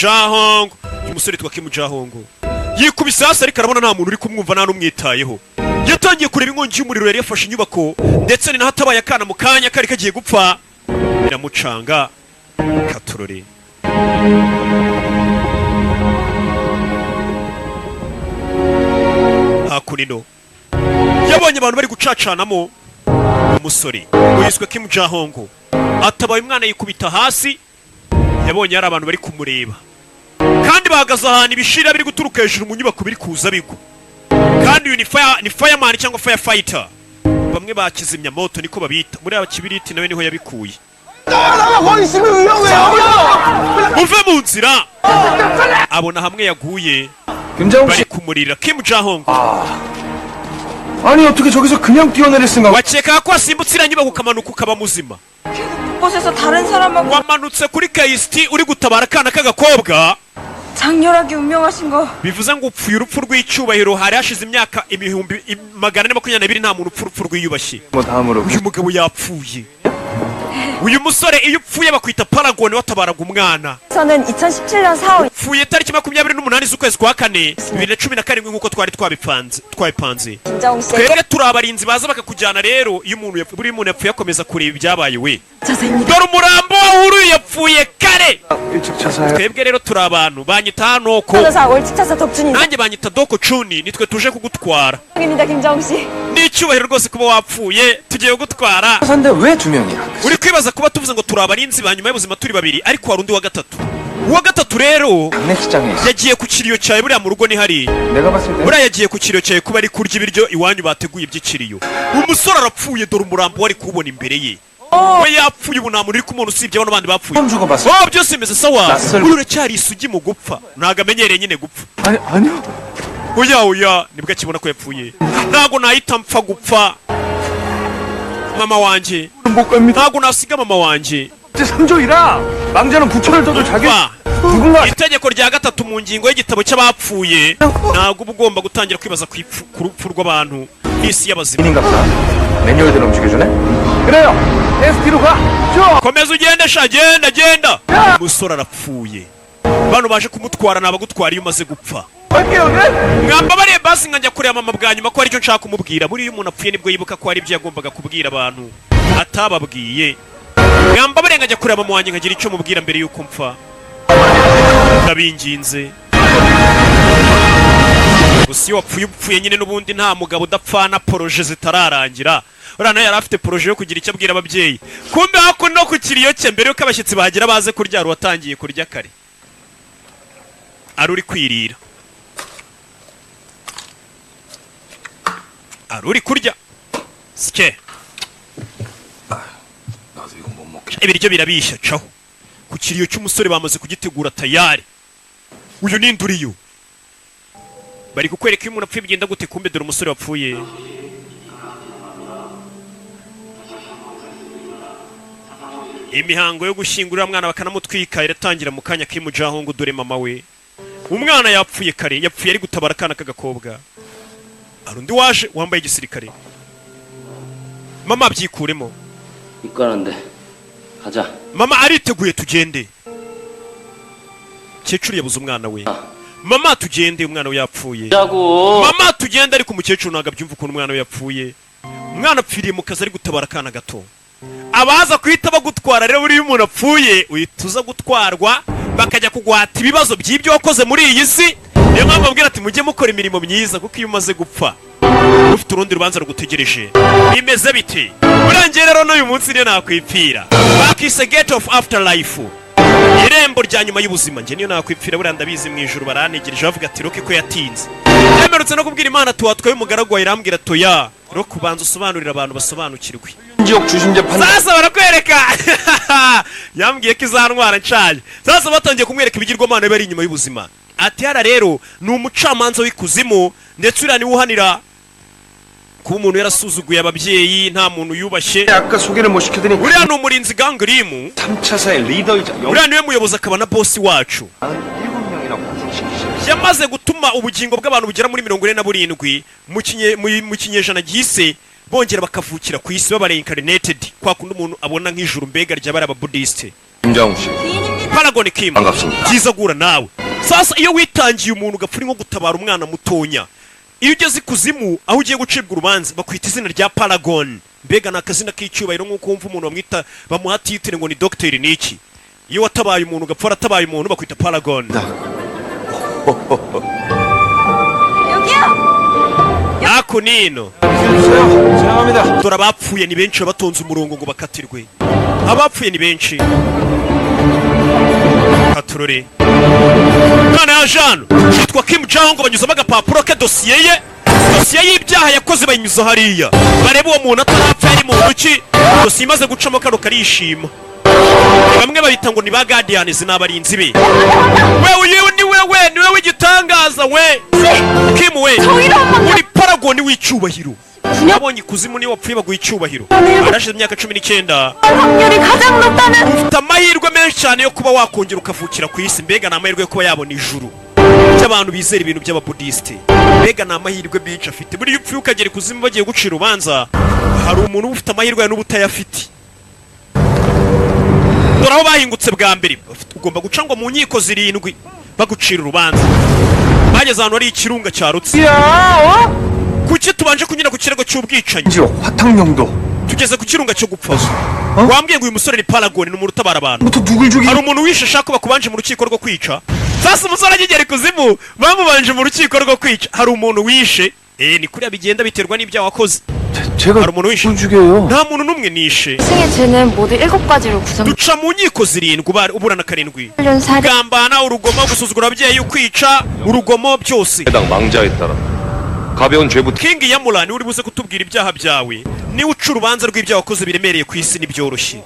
Jahong. Umusore twa Kim Jahong yikubise hasi ariko arabona nta muntu uri kumwumva nta n'umwitayeho. Yatangiye kureba inkongi y'umuriro yari yafashe inyubako ndetse ni nahatabaye akana mu kanya kari kagiye gupfa biramucanga katurore. Hakunino yabonye abantu bari gucacanamo umusore uyiswe Kim Jahong atabaye umwana yikubita hasi. Yabonye hari abantu bari kumureba kandi bahagaze ahantu ibishira biri guturuka hejuru mu nyubako biri kuza bigwa. Kandi uyu ni fireman cyangwa firefighter, bamwe bakizimya moto niko babita. Muri aba kibiriti nawe niho yabikuye. Muve mu nzira. Abona hamwe yaguye bari kumurira Kim Jahong. 아니 어떻게 저기서 그냥 뛰어내릴 생각? wakeka ko asimbutse iranyuba kukamanuka ukaba muzima. 곳에서 다른 사람하고 wamanutse kuri KST uri gutabara akana k'agakobwa. 장렬하게 운명하신 거. bivuze ngo upfuye urupfu rw'icyubahiro hari hashize imyaka 422 nta muntu upfu rw'iyubashye. uyu mugabo yapfuye. uyu musore iyo upfuye bakwita Paragon watabaraga umwana. 저는 2017년 4월 upfuye tariki 28 z'ukwezi kwa 4 2017 nk'uko twari twabipanze. twebwe turi abarinzi baza bakakujyana rero iyo umuntu buri muntu yapfuye akomeza kureba ibyabaye we. dore umurambo w'uruyu yapfuye kare. twebwe rero turi abantu banyita hano ko nanjye banyita Doko Chuni nitwe tuje kugutwara. n'icyubahiro rwose kuba wapfuye tugiye kugutwara. uri kwibaza kuba tuvuze ngo turi abarinzi ba nyuma y'ubuzima turi babiri ariko hari undi wa gatatu. uwa gatatu rero yagiye ku kiriyo cyawe buriya mu rugo ni hari. buriya yagiye ku kiriyo cyawe kuba ari kurya ibiryo iwanyu bateguye iby'ikiriyo. umusore arapfuye dore umurambo wari kuwubona imbere ye. we yapfuye ubu nta muntu uri kumubona usibye abana bandi bapfuye. byose bimeze sawa. uri uracyari isugi mu gupfa ntabwo amenyereye nyine gupfa. oya nibwo akibona ko yapfuye. ntabwo nahita mpfa gupfa mama wanjye. ntabwo nasiga mama wanjye. itegeko rya gatatu mu ngingo y'igitabo cy'abapfuye ntabwo uba ugomba gutangira kwibaza ku rupfu rw'abantu n'isi y'abazima. komeza ugende sha genda. umusore arapfuye. bano baje kumutwara nabagutwara iyo umaze gupfa. mwamba bariye basi nkajya kureba mama bwa nyuma ko aricyo nshaka kumubwira. buriya umuntu apfuye nibwo yibuka ko hari ibyo yagombaga kubwira abantu atababwiye. mwamba bariye nkajya kureba mama wanjye nkagira icyo mubwira mbere y'uko mpfa. ndabinginze. gusa iyo wapfuye upfuye nyine n'ubundi nta mugabo udapfana poroje zitararangira. uriya nawe yari afite poroje yo kugira icyo abwira ababyeyi. kumbe hakuno ku kiriyo cye mbere y'uko abashyitsi bahagera baze kurya watangiye kurya kare. ari uri kwirira. ari uri kurya. sike ibiryo birabishya caho. ku kiriyo cy'umusore bamaze kugitegura tayari. uyu ni nduriyo. bari kukwereka iyo umuntu apfuye bigenda gute kumbe dore umusore wapfuye. imihango yo gushyingurira mwana bakanamutwika iratangira mu kanya Kim Jahong dore mama we. umwana yapfuye kare yapfuye ari gutabara akana k'agakobwa. hari undi waje wambaye igisirikare. mama abyikuremo. mama ariteguye tugende. Kecuru yabuze umwana we. mama tugende umwana we yapfuye. mama tugende ariko umukecuru ntabwo abyumva ukuntu umwana we yapfuye. umwana apfiriye mu kazi ari gutabara akana gato. abaza kwita bagutwara rero buri umuntu apfuye uhita uza gutwarwa bakajya kugwata ibibazo by'ibyo wakoze muri iyi si. niyo mpamvu babwira ati mujye mukora imirimo myiza kuko iyo umaze gupfa ufite urundi rubanza rugutegereje. bimeze bite? urangiye rero n'uyu munsi niyo nakwipfira. bakise gate of afterlife, irembo rya nyuma y'ubuzima. njye niyo nakwipfira buriya ndabizi mu ijuru baranegereje bavuga ati roke ko yatinze. yemerutse no kubwira Imana tuwatwaye umugaragu wawe irambwira toya ro kubanza usobanurira abantu basobanukirwe. sasa barakwereka yambwiye ko izantwara nshaje. sasa batangiye kumwereka ibigirwamana bari inyuma y'ubuzima. ati hara rero ni umucamanza w'ikuzimu ndetse uriya niwe uhanira kuba umuntu yarasuzuguye ababyeyi nta muntu yubashye. uriya ni umurinzi gangrimu. uriya niwe muyobozi akaba na bosi wacu. yamaze gutuma ubugingo bw'abantu bugera muri 47 mu kinyejana gihise bongera bakavukira ku isi baba reincarnated kwa kundi umuntu abona nk'ijuru mbega rya bari aba Buddhiste. Paragon Kim 반갑습니다. byiza gura nawe sasa iyo witangiye umuntu ugapfa nko gutabara umwana mutonya iyo ugeze ikuzimu aho ugiye gucibwa urubanza bakwita izina rya Paragon mbega nakazina k'icyubahiro nk'uko wumva umuntu bamwita bamuha titire ngo ni docteur niki iyo watabaye umuntu ugapfa aratabaye umuntu bakwita Paragon ako nino 지나갑니다. dore abapfuye ni benshi batonze umurongo ngo bakatirwe abapfuye ni benshi katurore mwana ya Jean yitwa Kim Jong ngo banyuzamo agapapuro ke dosiye y'ibyaha yakoze bayinyuza hariya bareba uwo muntu atarapfa yari mu ntoki dosiye imaze gucamo kano karishima bamwe babita ngo ni ba Guardians n'abarinzi be wewe ni wewe igitangaza we Kim we uri Paragon w'icyubahiro abonye ikuzimu ni wapfuye baguha icyubahiro arashize imyaka 19 확률이 가장 높다는 ufite amahirwe menshi cyane yo kuba wakongera ukavukira ku isi mbega ni amahirwe yo kuba yabona ijuru cy'abantu bizera ibintu by'ababudiste mbega ni amahirwe menshi afite buri upfuye ukagera ikuzimu bagiye gucira urubanza hari umuntu ufite amahirwe n'ubutayafite dore aho bahingutse bwa mbere ugomba guca ngo mu nkiko zirindwi bagucira urubanza bageze ahantu hari ikirunga cyarutse kuki tubanje kunyura ku kirego cy'ubwicanyi 심지어 화탕령도. tugeze ku kirunga cyo gupfa wambwiye ngo uyu musore ni Paragon ni umuntu utabara abantu 또 누굴 죽이? hari umuntu wishe ashaka bakubanje mu rukiko rwo kwica sasa umusore agigera ikuzimu bamubanje mu rukiko rwo kwica hari umuntu wishe ni kuriya bigenda biterwa n'ibyaha wakoze 제가 hari umuntu wishe 누굴 죽여요? nta muntu n'umwe nishe 승의 죄는 모두 7가지로 구성. duca mu nkiko zirindwi uburana karindwi 훈련 사례 gambana urugomo gusuzugura ababyeyi ukwica urugomo byose 해당 망자에 따라 가벼운 죄부터 King Yamura ni uri buze kutubwira ibyaha byawe ni uca urubanza rw'ibyaha wakoze biremereye ku isi nibyoroshye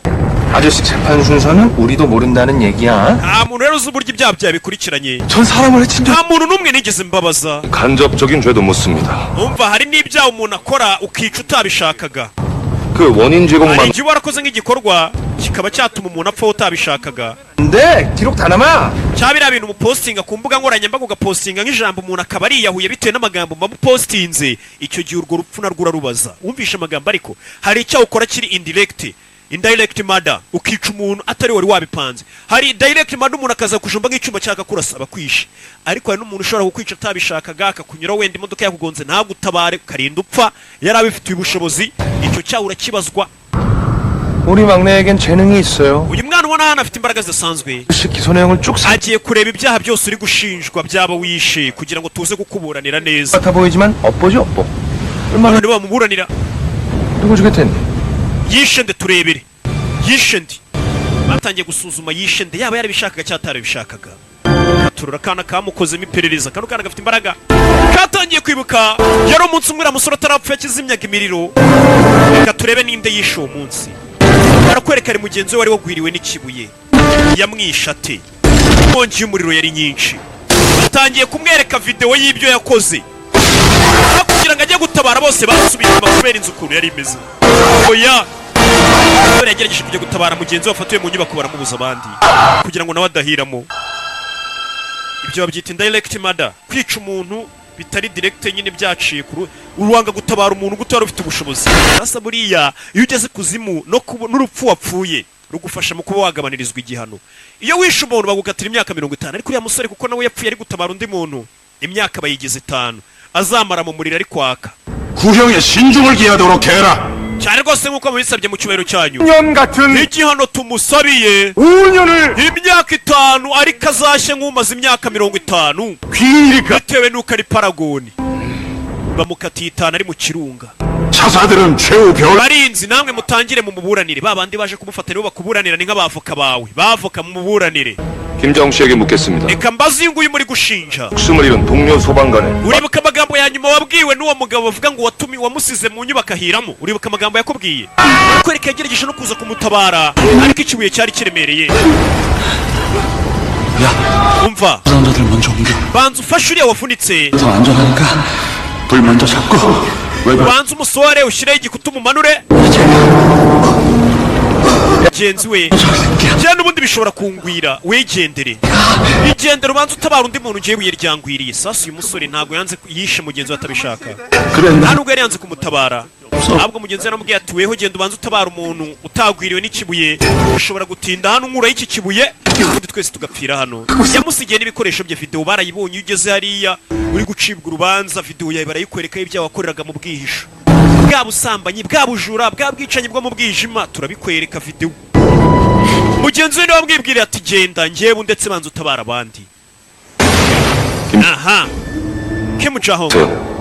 아저씨 재판 순서는 우리도 모른다는 얘기야. nta muntu rero uzi uburyo ibyaha byawe bikurikiranye 전 사람을 해친 적. nta muntu n'umwe nigeze mbabaza 간접적인 죄도 묻습니다. umva hari n'ibyaha umuntu akora ukica utabishakaga 그 원인 hari 제공만 igihe warakoze nk'igikorwa kikaba cyatuma umuntu apfa utabishakaga 근데 기록 다 남아. cyaba biriya bintu umupostinga ku mbuga nkoranyambaga ugapostinga nk'ijambo umuntu akaba ariyahuye bitewe n'amagambo mamupostinze icyo gihe urwo rupfu narwo urarubaza wumvishe amagambo ariko hari icyaha ukora kiri indirect murder ukica umuntu atari wari wabipanze hari direct murder umuntu akaza kujumba nk'icyuma cyaka kurasaba kwishe ariko hari n'umuntu ushobora kukwica atabishakaga akakunyura wenda imodoka yakugonze ntagutabare ukarinda upfa yari abifitiye ubushobozi icyo cyaha urakibazwa 우리 막내에겐 재능이 있어요. uyu mwana ubona hano afite imbaraga zidasanzwe 아저씨 기소 내용을 쭉 agiye kureba ibyaha byose uri gushinjwa byaba wishe kugira ngo tuze kukuburanira neza 같아 보이지만 엇보지 엇보. 얼마나 none bamuburanira 누굴 죽였댔니? yishe nde turebere yishe nde batangiye gusuzuma yishe nde yaba yarabishakaga cyangwa atarabishakaga katurura akana kamukozemo iperereza kano kana gafite imbaraga katangiye kwibuka yari umunsi umwe uriya musore atarapfa yakizimyaga imiriro reka turebe ninde yishe uwo munsi barakwereka ari mugenzi we wari wagwiriwe n'ikibuye yamwishe ate inkongi y'umuriro yari nyinshi batangiye kumwereka videwo y'ibyo yakoze kugira ngo ajye gutabara bose basubiye inyuma kubera inzu ukuntu yari imeze oya dore yagerageje kujya gutabara mugenzi we wafatiwe mu nyubako baramubuza abandi kugira ngo nawe adahiramo ibyo babyita indirect murder kwica umuntu bitari direct nyine byaciye uruwanga gutabara umuntu gutwara ufite ubushobozi sasa buriya iyo ugeze kuzimu n'urupfu wapfuye rugufasha mu kuba wagabanirizwa igihano iyo wishe umuntu bagukatira imyaka 50 ariko uriya musore kuko nawe yapfuye ari gutabara undi muntu imyaka bayigize 5 azamara mu muriro ari kwaka 구형에 신중을 기하도록 해라. cyane rwose nk'uko mubisabye mu cyubahiro cyanyu 5년 같은 igihano tumusabiye 5년을 imyaka 5 ariko azashye nk'umaze imyaka 50 귀인이니까 bitewe n'uko ari Paragoni bamukatiye 5 ari mu kirunga 차사들은 최후 별 barinzi namwe mutangire mu muburanire babandi baje kumufata nibo bakuburanira ni nk'abavoka bawe bavoka mu muburanire 김정 씨에게 묻겠습니다. reka mbaze nguyu muri gushinja 목숨을 잃은 동료 소방관의 uribuka amagambo ya nyuma wabwiwe n'uwo mugabo bavuga ngo wamusize mu nyubako ahiramo uribuka amagambo yakubwiye kwereka yagerageje no kuza kumutabara ariko ikibuye cyari kiremereye umva 부상자들 먼저 옮겨. banza ufashe uriya wafunitse 더 안전하니까 불 먼저 잡고 외부 banza umusore ushyireho igikuta umumanure mugenzi we cyane ubundi bishobora kungwira wegendere igendere ubanza utabara undi muntu ugiye ibuye ryangwiriye sasa uyu musore ntabwo yanze yishe mugenzi we atabishaka nta nubwo yari yanze kumutabara ahubwo mugenzi we yaramubwiye ati weho genda ubanza utabara umuntu utagwiriwe n'ikibuye ushobora gutinda hano nkuraho iki kibuye ubundi twese tugapfira hano. Yamusigiye n'ibikoresho bye, video barayibonye ugeze hariya uri gucibwa urubanza, video yawe barayikwereka ibyo wakoreraga mu bwihisho, bwa busambanyi, bwa bujura, bwa bwicanyi bwo mu bwijima, turabikwereka video. Mugenzi we wamwibwira ati genda njyewe ndetse banza utabara abandi. Aha Kim Jahong,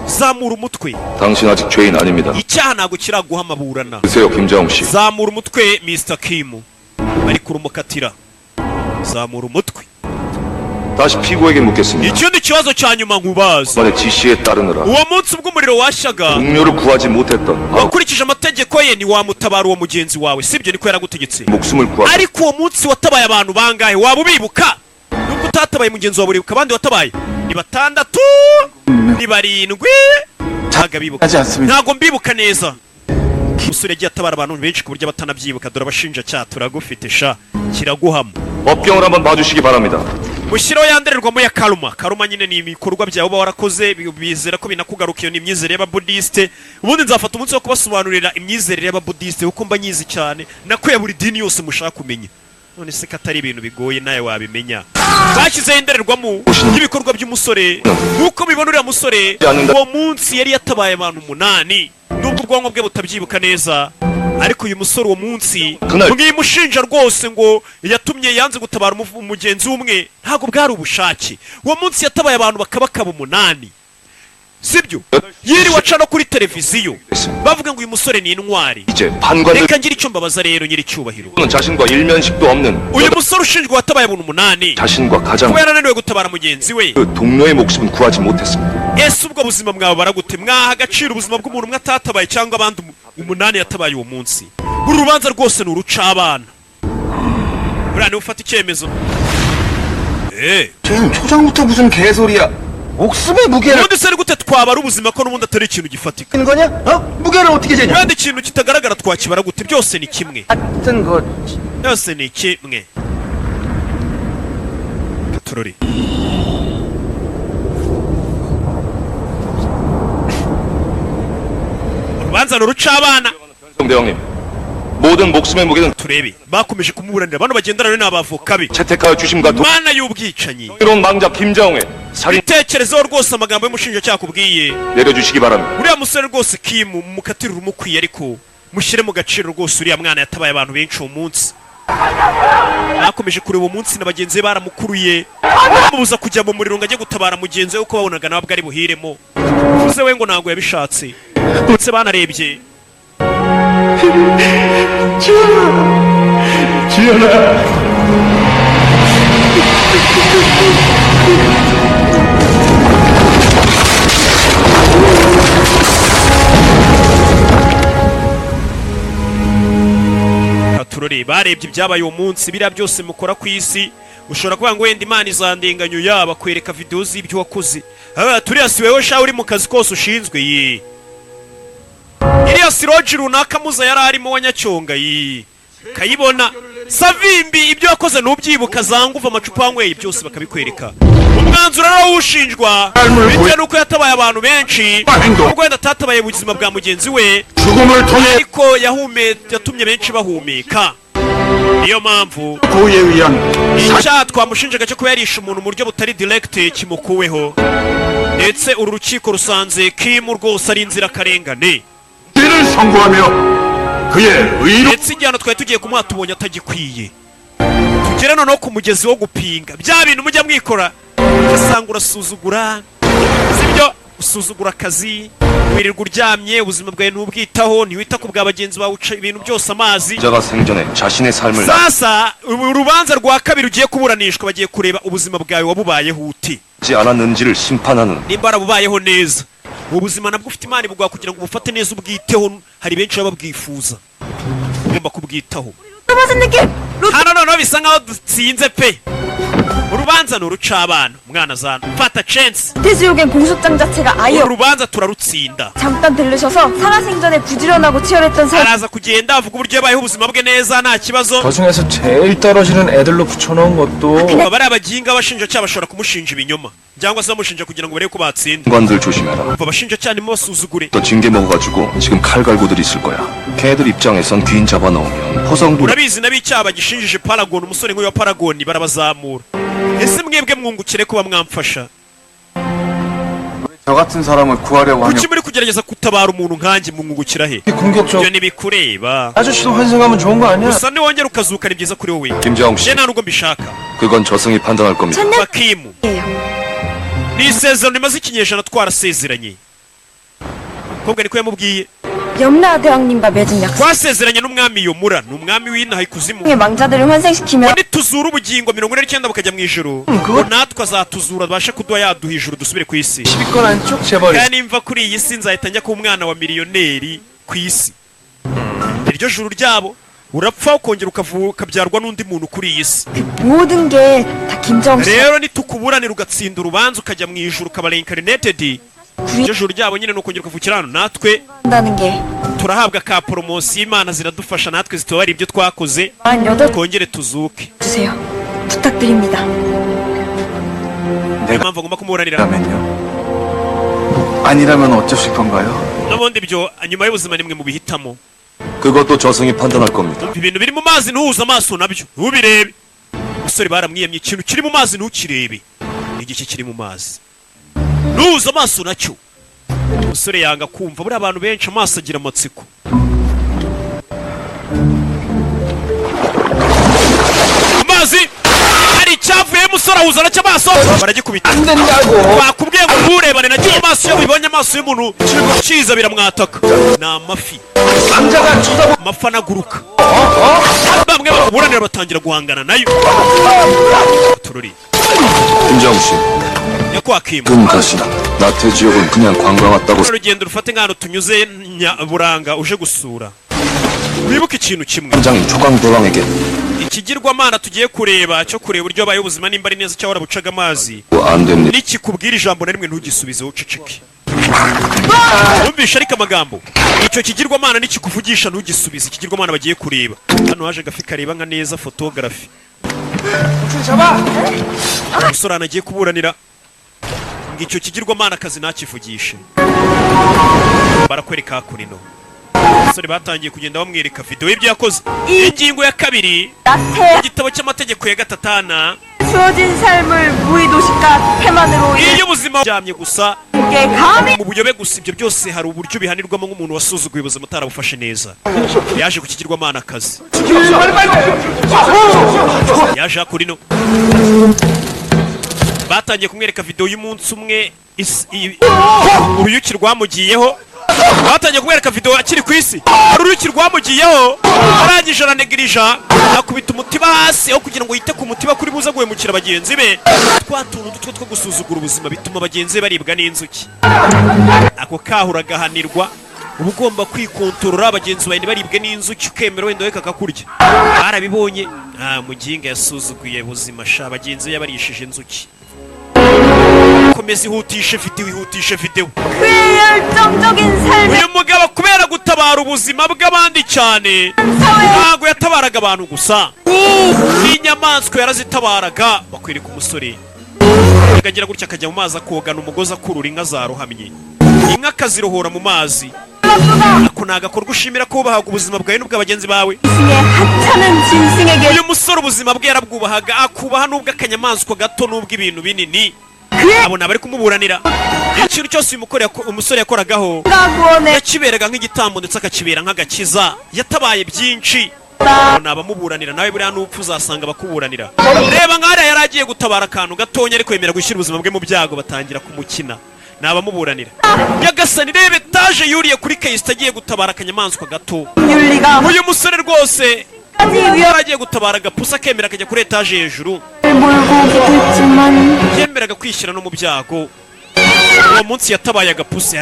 zamura umutwe. 당신 아직 죄인 아닙니다. icyaha ntago kiraguha amaburana. 드세요, 김자홍 씨. zamura umutwe Mr. Kim. bari kurumukatira. zamura umutwe. 다시 피고에게 묻겠습니다. ikindi kibazo cya nyuma nkubaza. 만에 지시에 따르느라 uwo munsi ubwo umuriro washyaga 동료를 구하지 못했던 wakurikije amategeko ye ni wamutabara uwo mugenzi wawe, sibyo? niko yaragutegetse. 목숨을 구하 ariko uwo munsi watabaye abantu bangahe? waba ubibuka? nubwo utatabaye mugenzi wawe uribuka abandi watabaye ni 6, ni 7, ntago bibuka. ntago mbibuka neza. umusore yagiye atabara abantu benshi ku buryo batanabyibuka. dore abashinjacyaha turagufite sha, kiraguhama. 법경을 한번 봐주시기 바랍니다. mushyiraho yandererwamo ya karuma. karuma nyine ni ibikorwa byawe uba warakoze bizera ko binakugaruka. iyo ni imyizerere y'ababudisite. ubundi nzafata umunsi wo kubasobanurira imyizerere y'ababudisite kuko mba nyizi cyane, nako ya buri dini yose mushaka kumenya. none se ko atari ibintu bigoye nawe wabimenya. bashyizeho indererwamo y'ibikorwa by'umusore. nk'uko mubibona uriya musore uwo munsi yari yatabaye abantu 8, nubwo ubwonko bwe butabyibuka neza. ariko uyu musore uwo munsi mwimushinja rwose ngo yatumye yanze gutabara umugenzi umwe, ntabwo bwari ubushake. uwo munsi yatabaye abantu bakabakaba 8, sibyo? yiriwe aca no kuri televiziyo bavuga ngo uyu musore ni intwari. 이제 판관들 reka ngira icyo mbabaza rero nyiri cyubahiro. 자신과 일면식도 없는 uyu musore ushinjwa watabaye abantu 8 자신과 가장 kuba yarananiwe gutabara mugenzi we. 그 동료의 목숨은 구하지 못했습니다. ese ubwo buzima bwawe baragute? mwaha agaciro ubuzima bw'umuntu umwe atatabaye cyangwa abandi 8 yatabaye uwo munsi? uru rubanza rwose ni uruca abana. buriya niwe ufata icyemezo. 쟤는 초장부터 무슨 개소리야. 목숨의 무게를 ubundi se ni gute twabara ubuzima ko n'ubundi atari ikintu gifatika? 하는 거냐? 어? 무게를 어떻게 재냐? kandi ikintu kitagaragara twakibara gute? byose ni kimwe. 하여튼 거 byose ni kimwe. turori urubanza ni uruca abana. 대왕님, 모든 목숨의 무게는 turebe bakomeje kumuburanira. bano bagendana ni abavoka be. 채택하여 주심과 mana y'ubwicanyi. 동료로운 망자 김자홍의 살인 ibitekerezo rwose amagambo y'umushinjacyaha akubwiye. 내려주시기 바랍니다. uriya musore rwose Kim mukatire urumukwiye, ariko mushyire mu gaciro rwose uriya mwana yatabaye abantu benshi uwo munsi. bakomeje kureba uwo munsi na bagenzi be baramukuruye bamubuza kujya mu muriro ngo ajye gutabara mugenzi we kuko babonaga nawe bwari buhiremo. uvuze we ngo ntabwo yabishatse. ndetse banarebye turori barebye ibyabaye uwo munsi. biriya byose mukora ku isi ushobora kuvuga ngo wenda Imana izandenganya yaba kwereka video z'ibyo wakoze. turiya si wewe sha uri mu kazi kose ushinzwe ye. iriya si roji runaka muza yari arimo wa Nyacyonga ye. kayibona Savimbi ibyo wakoze n'ubyibuka, zanguva amacupa wanyweye byose bakabikwereka. umwanzuro rero w'ushinjwa bitewe n'uko yatabaye abantu benshi, ubwo wenda atatabaye ubuzima bwa mugenzi we 죽음을 통해 ariko yatumye benshi bahumeka. niyo mpamvu 구에 의한 icyaha twamushinjaga cyo kuba yarishe umuntu mu buryo butari direct kimukuweho. ndetse uru rukiko rusanze Kim rwose ari inzirakarengane. 사죄를 선고하며 그의 의로 ndetse igihano twari tugiye kumuha tubonye atagikwiye. tugere noneho ku mugezi wo gupinga bya bintu mujya mwikora ugasanga urasuzugura, sibyo? usuzugura akazi, wirirwa uryamye, ubuzima bwawe ntubwitaho, ntiwita ku bwa bagenzi bawe, uca ibintu byose amazi. 자가 생전에 자신의 삶을 sasa urubanza rwa kabiri ugiye kuburanishwa bagiye kureba ubuzima bwawe wabubayeho ute, 나지 않았는지를 심판하는 nimba warabubayeho neza. ubuzima nabwo ufite Imana ibugwa kugira ngo ubufate neza ubwiteho. hari benshi baba babwifuza, ugomba kubwitaho. hano noneho bisa nkaho dutsinze pe. urubanza ni urucabana umwana zana fata chance 태수욕엔 공소장 자체가 아예 uru rubanza turarutsinda 잠깐 들르셔서 살아생전에 부지런하고 치열했던 사 araza kugenda avuga uburyo yabayeho ubuzima bwe neza nta kibazo 저 중에서 제일 떨어지는 애들로 붙여놓은 것도 bari abaginga abashinjacyaha bashobora kumushinja ibinyoma cyangwa se bamushinja kugira ngo barebe ko batsinda 관들 조심해라. abashinjacyaha nimubasuzugure 또 징계 먹어가지고 지금 칼 갈고들 있을 거야. 걔들 입장에선 귀인 잡아넣으면 포성도 urabizi n'ab'icyaha bagishinjije Paragon umusore nk'uyu wa Paragon barabazamura ese mwebwe mwungukire kuba mwamfasha 저 같은 사람을 구하려고 하면 kuki muri kugerageza gutabara umuntu nkanjye mwungukira he 궁격적 ibyo ntibikureba 아저씨도 환생하면 좋은 거 아니야? gusa niwongera ukazuka ni byiza kuri wowe 김자홍 씨, njye nta nubwo mbishaka 그건 저승이 판단할 겁니다. bakimu ni isezerano rimaze ikinyejana twarasezeranye kobwa niko yamubwiye 염라 대왕님과 맺은 약속의 twasezeranye n'umwami Yomura ni umwami w'inaha ikuzimu 망자들을 환생시키며 nituzura ubugingo 49 bakajya mu ijuru ngo natwe azatuzura abashe kuduha yaduha ijuru dusubire ku isi 10위권 안쪽 재벌이 kandi nimva kuri iyi si nzahita njya kuba umwana wa miliyoneri ku isi iryo juru ryabo urapfa ukongera ukabyarwa n'undi muntu kuri iyi si 모든 게 다 김정수 rero nitukuburanira ugatsinda urubanza ukajya mu ijuru ukaba reincarnated iryo juru ryabo nyine ni ukongera ukavukira hano natwe 한다는 게 turahabwa ka poromosiyo imana ziradufasha natwe zitubara ibyo twakoze 48 twongere tuzuke 주세요. 부탁드립니다. niyo mpamvu agomba kumuburanira 아니라면요? 아니라면 어쩌실 건가요? n'ubundi ibyo nyuma y'ubuzima nimwe mubihitamo 그것도 저승이 판단할 겁니다. ibintu biri mu mazi ntuhuze amaso nabyo ntubirebe umusore baramwiyamye ikintu kiri mu mazi ntukirebe igiki kiri mu mazi ntuhuze amaso nacyo umusore yanga kumva buriya abantu benshi amaso agira amatsiko amazi hari icyavuyemo umusore ahuza nacyo amaso baragikubita bakubwiye ngo nturebane nacyo amaso iyo bibonye amaso y'umuntu kiza biramwataka ni amafi amafi anaguruka bamwe bakuburanira batangira guhangana nayo tururi 김자홍 씨, nyakwakimu 금가시 나태지역은 그냥 관광 왔다고 urugendo rufate nk'ahantu tunyuze buranga uje gusura wibuke ikintu kimwe 현장인 초강대왕에게 ikigirwamana tugiye kureba cyo kureba uburyo baye ubuzima nimba ari neza cyangwa warabucaga amazi 안 됩니다. nikikubwira ijambo na rimwe ntugisubize uceceke wumvishe ariko amagambo icyo kigirwamana nikikuvugisha ntugisubize ikigirwamana bagiye kureba hano haje gafi kareba nka neza photography umusore anagiye kuburanira ngo icyo kigirwamana akazi ntakivugishe barakwereka hakurino abasore batangiye kugenda bamwereka video y'ibyo yakoze ingingo ya kabiri 나태 igitabo cy'amategeko ya gatatana 주어진 삶을 무의도식과 태만으로 iyo ubuzima byamye gusa 인게 감히 mu buyobe gusa ibyo byose hari uburyo bihanirwamo nk'umuntu wasuzuguye ubuzima utarabufashe neza yaje ku kigirwamana akazi yaje hakurino batangiye kumwereka video y'umunsi umwe uruyuki rwamugiyeho batangiye kumwereka video akiri ku isi uruyuki rwamugiyeho arangije aranegirija akubita umutiba hasi aho kugira ngo yite ku mutiba kuri buza guhemukira bagenzi be twatuntu dutwe two gusuzugura ubuzima bituma bagenzi be baribwa n'inzuki ako kahura gahanirwa uba ugomba kwikontorora bagenzi bawe baribwe n'inzuki ukemera wenda we kakakurya barabibonye nta muginga yasuzuguye ubuzima sha bagenzi be yabarishije inzuki komeza ihutishe video ihutishe video 그의 열정적인 삶의 uyu mugabo kubera gutabara ubuzima bw'abandi cyane ntabwo yatabaraga abantu gusa n'inyamaswa yarazitabaraga bakwereka umusore akagira gutya akajya mu mazi akogana umugozi akurura inka zarohamye inka akazirohora mu mazi ako ni agakorwa ushimira ko wubahaga ubuzima bwawe n'ubw'abagenzi bawe 스승의 하찮은 짐승에게 uyu musore ubuzima bwe yarabwubahaga akubaha n'ubw'akanyamaswa gato n'ubw'ibintu binini abona bari kumuburanira ikintu cyose umusore yakoragaho 구원에 yakiberaga nk'igitambo ndetse akakibera nk'agakiza yatabaye byinshi ni abamuburanira nawe buriya n'upfu uzasanga bakuburanira reba nk'ariya yari agiye gutabara akantu gatonya ariko yemera gushyira ubuzima bwe mu byago batangira kumukina ni abamuburanira nyagasani reba etaje yuriye kuri kayisita agiye gutabara akanyamaswa gato 윤리가 uyu musore rwose 까지 yari agiye gutabara agapusi akemera akajya kuri etaje hejuru 위협을 몰고 오기도 했지만 yemeraga kwishyira no mu byago uwo munsi yatabaye agapusi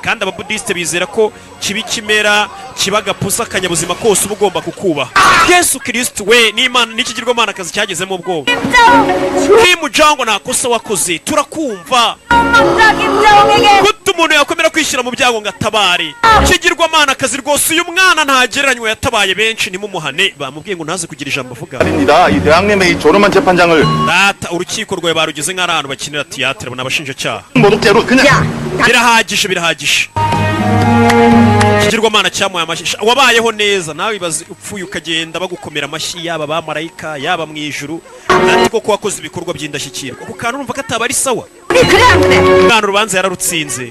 kandi ababudisite bizera ko kiba ikimera kiba agapusi akanyabuzima kose uba ugomba kukubaha. Yesu Kristo we n'Imana n'ikigirwamana akazi cyagezemo ubwoba. Kimujango nta kosa wakoze turakumva. Kuko umuntu yakomera kwishyira mu byago ngo atabare. Ikigirwamana akazi rwose uyu mwana ntagereranywa yatabaye benshi nimumuhane bamubwiye ngo ntaze kugira ijambo avuga. 아닙니다. 이 대왕님의 이 조름한 재판장을 Data urukiko rwawe barugeze nk'abantu bakinira tiyatire n'abashinjacyaha. 모독죄로 그냥 birahagije ikigirwamana cyamuye amashyi wabayeho neza nawe ibaze upfuye ukagenda bagukomera amashyi yaba bamarayika yaba mu ijuru ariko ko wakoze ibikorwa by'indashyikirwa ku kantu urumva ko ataba ari sawa mwana urubanza yararutsinze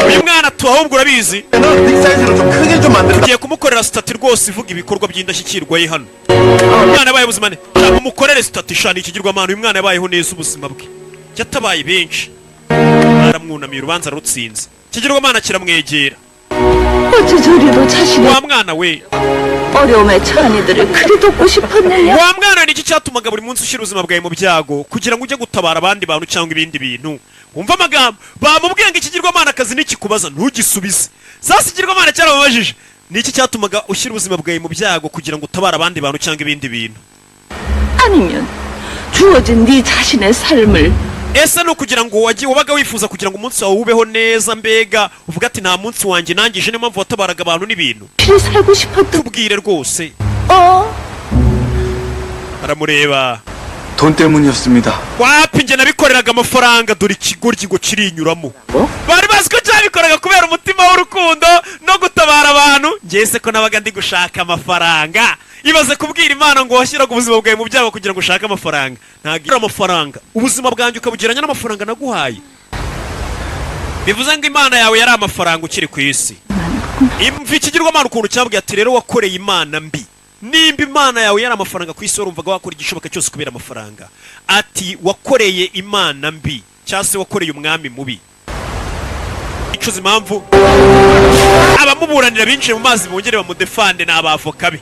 uyu mwana ahubwo urabizi 빅사이즈로 좀 크게 좀 만들어. tugiye kumukorera sitati rwose ivuga ibikorwa by'indashyikirwa ye hano umwana yabaye ubuzima ne cyangwa umukorere sitati ishana ikigirwamana uyu mwana yabayeho neza ubuzima bwe yatabaye benshi aramwunamiye urubanza rutsinze ikigirwamana kiramwegera 어째 저리도 자신의 wa mwana we 어려움에 처한 이들을 그리 돕고 싶었느냐? wa mwana niki cyatumaga buri munsi ushyira ubuzima bwawe mu byago kugira ngo ujye gutabara abandi bantu cyangwa ibindi bintu umva amagambo bamubwiye ngo ikigirwamana akazi nikikubaza ntugisubize sasa ikigirwamana cyarababajije niki cyatumaga ushyira ubuzima bwawe mu byago kugira ngo utabare abandi bantu cyangwa ibindi bintu 아니면 주어진 네 자신의 삶을 ese ni ukugira ngo wabaga wifuza kugira ngo umunsi wawe ubeho neza mbega uvuga ati nta munsi wanjye nangije niyo mpamvu watabaraga abantu n'ibintu 필히 살고 싶었던 tubwire rwose aramureba 돈 때문이었습니다. wapi njye nabikoreraga amafaranga dore ikigoryi ngo kirinyuramo bari bazi ko cyabikoraga kubera umutima w'urukundo no gutabara abantu njyese ko nabaga ndi gushaka amafaranga ibaze kubwira Imana ngo washyiraga ubuzima bwawe mu byago kugira ngo ushake amafaranga ntagira amafaranga ubuzima bwanjye ukabugeranya n'amafaranga naguhaye bivuze ngo Imana yawe yari amafaranga ukiri ku isi imva ikigirwamana ukuntu cyabwiye ati rero wakoreye Imana mbi nimba Imana yawe yari amafaranga ku isi warumvaga wakora igishoboka cyose kubera amafaranga ati wakoreye Imana mbi cyangwa se wakoreye umwami mubi icuza impamvu abamuburanira binjiye mu mazi bongere bamudefande n'abavoka be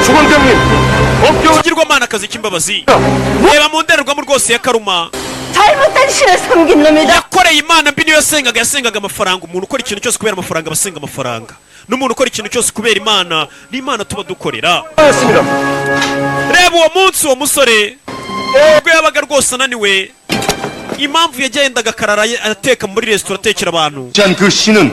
주건 대왕님 업경 ikigirwamana akazi k'imbabazi reba mu ndorerwamo rwose ya karuma 잘못된 신을 섬긴 놈이다. yakoreye Imana mbi niyo yasengaga amafaranga umuntu ukora ikintu cyose kubera amafaranga abasenga amafaranga n'umuntu ukora ikintu cyose kubera Imana n'Imana tuba dukorera 하였습니다. reba uwo munsi uwo musore ubwo yabaga rwose ananiwe impamvu yagendaga akarara ateka muri resitora atekera abantu 지한 그 신은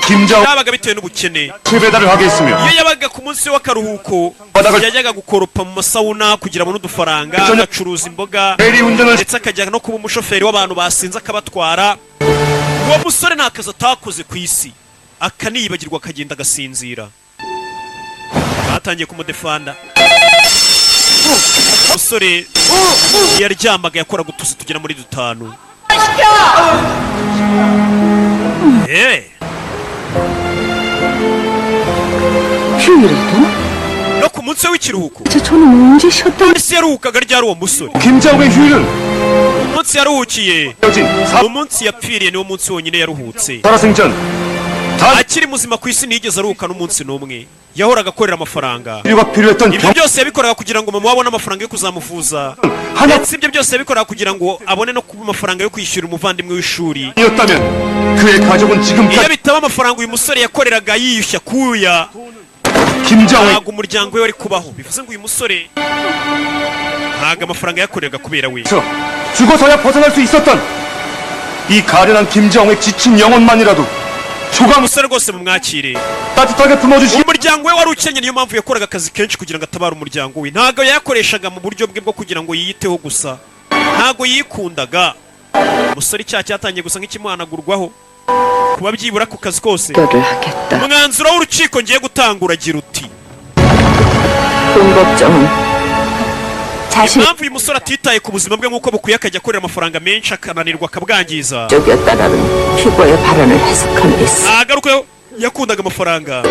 김자옥 yabaga bitewe n'ubukene 배달을 하게 했으며 iyo yabaga ku munsi w'akaruhuko yajyaga gukoropa mu masawuna kugira abone udufaranga agacuruza imboga 대리 운전을 ndetse akajya no kuba umushoferi w'abantu basinze akabatwara uwo musore nta kazi atakoze ku isi akaniyibagirwa akagenda agasinzira batangiye kumudefanda umusore yaryamaga yakoraga utuzi tugera muri 5 휴일에도? no ku munsi w'ikiruhuko 저는 언제 쉬었던 ese yaruhukaga ryari uwo musore 김자옥의 휴일은 umunsi yaruhukiye 여진 umunsi yapfiriye niwo munsi wonyine yaruhutse 살아생전 akiri muzima ku isi ntiyigeze aruhuka n'umunsi n'umwe yahoraga akorera amafaranga 치료가 필요했던 ibyo byose yabikoraga kugira ngo mama abone amafaranga yo kuzamuvuza ndetse ibyo byose yabikoraga kugira ngo abone no kuba amafaranga yo kwishyura umuvandimwe w'ishuri 병이었다면 그의 가족은 iyo 지금까지 bitaba amafaranga uyu musore yakoreraga yiyushya kuya 김자옥의 ntabwo umuryango we wari kubaho bivuze ngo uyu musore ntabwo amafaranga yakoreraga kubera we 죽어서야 벗어날 수 있었던 이 가련한 김자옥의 지친 영혼만이라도 조금 umusore rwose mumwakire 따뜻하게 품어주시 umuryango we wari ukennye niyo mpamvu yakoraga akazi kenshi kugira ngo atabare umuryango we ntabwo yayakoreshaga mu buryo bwe bwo kugira ngo yiyiteho gusa ntabwo yikundaga umusore icyaha cyatangiye gusa nk'ikimuhanagurwaho kuba byibura ku kazi kose 거를 하겠다. umwanzuro w'urukiko ngiye gutanga uragira uti 본법정은 자신 impamvu uyu musore atitaye ku buzima bwe nk'uko bukwiye akajya akorera amafaranga menshi akananirwa akabwangiza 쪽이었다라는 피고의 발언을 해석함에 있어. agaruka yakundaga amafaranga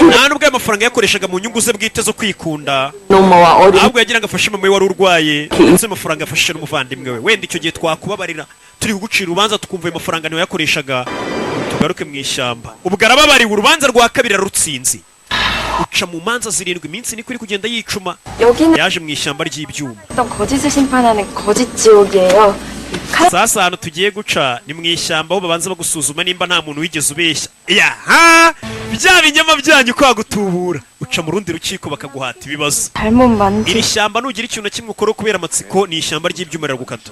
nta nubwo ayo mafaranga yakoreshaga mu nyungu ze bwite zo kwikunda 노모와 어린 ahubwo yagiraga afashe mama we wari urwaye ndetse amafaranga yafashe n'umuvandimwe we wenda icyo gihe twakubabarira turi kugucira urubanza tukumva ayo mafaranga niyo yakoreshaga tugaruke mu ishyamba ubwo arababariwe urubanza rwa kabiri ararutsinze uca mu manza 7 iminsi niko iri kugenda yicuma 여기는 yaje mu ishyamba ry'ibyuma 어떤 거짓을 심판하는 거짓 지옥이에요. sasa ahantu tugiye guca ni mu ishyamba aho babanza bagusuzuma nimba nta muntu wigeze ubeshya yaha bya binyama byanyu kwa gutubura uca mu rundi rukiko bakaguhata ibibazo 잘못 만지. iri shyamba nugira ikintu na kimwe ukora kubera amatsiko ni ishyamba ry'ibyuma riragukata